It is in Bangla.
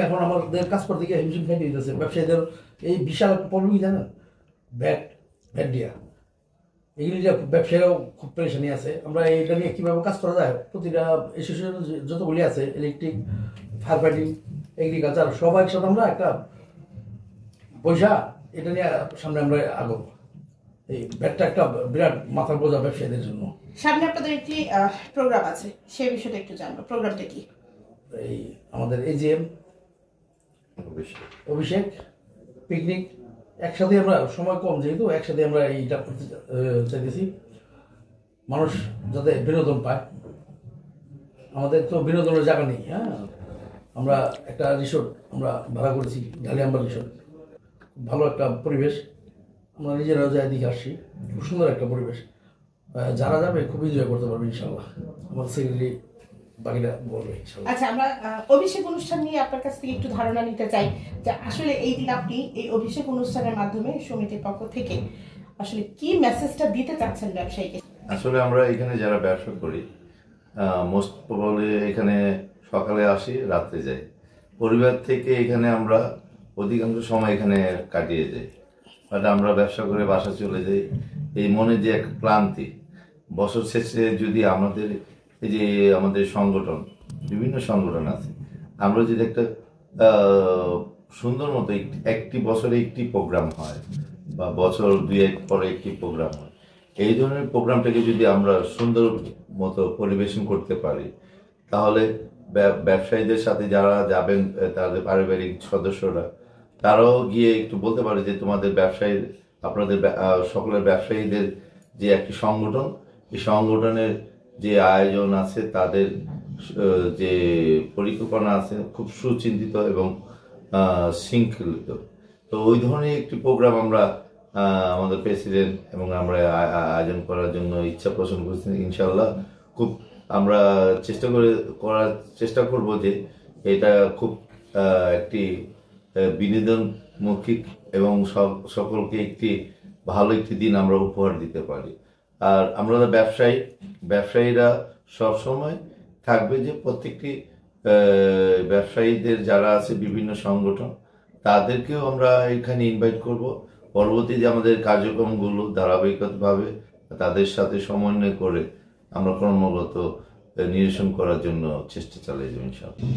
এখন আমাদের কাজ করতে গিয়ে হিমশিম খাইতে দিতেছে ব্যবসায়ীদের। এই বিশাল প্রবলেম কি জানেন, ভ্যাট দিয়া এগুলি যে ব্যবসায়ীরাও খুব পেরেশানি আছে। আমরা এটা নিয়ে কীভাবে কাজ করা যায়, প্রতিটা অ্যাসোসিয়েশন যতগুলি আছে, ইলেকট্রিক, ফায়ার ফাইটিং, এগ্রিকালচার, সবাই একসাথে আমরা একটা পয়সা এটা নিয়ে সামনে আমরা আগাবো। এই ভ্যাটটা একটা বিরাট মাথার বোঝা ব্যবসায়ীদের জন্য। সামনে আপনাদের একটি প্রোগ্রাম আছে, সেই বিষয়টা একটু জানবো। প্রোগ্রামটা কি? এই আমাদের AGM, অভিষেক, পিকনিক একসাথে আমরা, সময় কম যেহেতু একসাথে আমরা এইটা করতে চাইতেছি, মানুষ যাতে বিনোদন পায়। আমাদের তো বিনোদনের জায়গা নেই। হ্যাঁ, আমরা একটা রিসোর্ট আমরা ভাড়া করেছি, ঢালিয়াম্বার রিসোর্ট। ভালো একটা পরিবেশ, আমরা নিজেরাও যাই দিকে আসছি, খুব সুন্দর একটা পরিবেশ। যারা যাবে খুব এনজয় করতে পারবে ইনশাল্লাহ। আমার সেক্রেটারি বাকিটা বলবে ইনশাল্লাহ। আচ্ছা, আমরা অভিষেক অনুষ্ঠান নিয়ে আপনার কাছ থেকে একটু ধারণা নিতে চাই যে আসলে এই দিন আপনি এই অভিষেক অনুষ্ঠানের মাধ্যমে সমিতির পক্ষ থেকে আসলে কি মেসেজটা দিতে চাচ্ছেন ব্যবসায়ীকে? আসলে আমরা এখানে যারা ব্যবসা করি, মোস্ট প্রবাবলি এখানে সকালে আসি, রাত্রে যাই। পরিবার থেকে এখানে আমরা অধিকাংশ সময় এখানে কাটিয়ে যাই, বাট আমরা ব্যবসা করে বাসা চলে যাই। এই মনে যে এক ক্লান্তি, বছর শেষে যদি আমাদের এই যে আমাদের সংগঠন, বিভিন্ন সংগঠন আছে, আমরা যদি একটা সুন্দর মতো একটি বছরে একটি প্রোগ্রাম হয় বা বছর 2-1 পরে একটি প্রোগ্রাম হয়, এই ধরনের প্রোগ্রামটাকে যদি আমরা সুন্দর মতো পরিবেশন করতে পারি, তাহলে ব্যবসায়ীদের সাথে যারা যাবেন, তাদের পারিবারিক সদস্যরা, তারাও গিয়ে একটু বলতে পারে যে তোমাদের ব্যবসায়ী, আপনাদের সকলের ব্যবসায়ীদের যে একটি সংগঠন, এই সংগঠনের যে আয়োজন আছে, তাদের যে পরিকল্পনা আছে, খুব সুচিন্তিত এবং শৃঙ্খলিত। তো ওই ধরনের একটি প্রোগ্রাম আমরা আমাদের প্রেসিডেন্ট এবং আমরা আয়োজন করার জন্য ইচ্ছা পোষণ করছি। ইনশাল্লাহ খুব আমরা করার চেষ্টা করব যে এটা খুব একটি বিনোদনমুখী এবং সকলকে একটি ভালো একটি দিন আমরা উপহার দিতে পারি। আর আমরা ব্যবসায়ীরা সবসময় থাকবে যে প্রত্যেকটি ব্যবসায়ীদের যারা আছে বিভিন্ন সংগঠন, তাদেরকেও আমরা এখানে ইনভাইট করব। পরবর্তীতে আমাদের কার্যক্রমগুলো ধারাবাহিকভাবে তাদের সাথে সমন্বয় করে আমরা ক্রমাগত নিরসন করার জন্য চেষ্টা চালিয়ে যাব ইনশাআল্লাহ।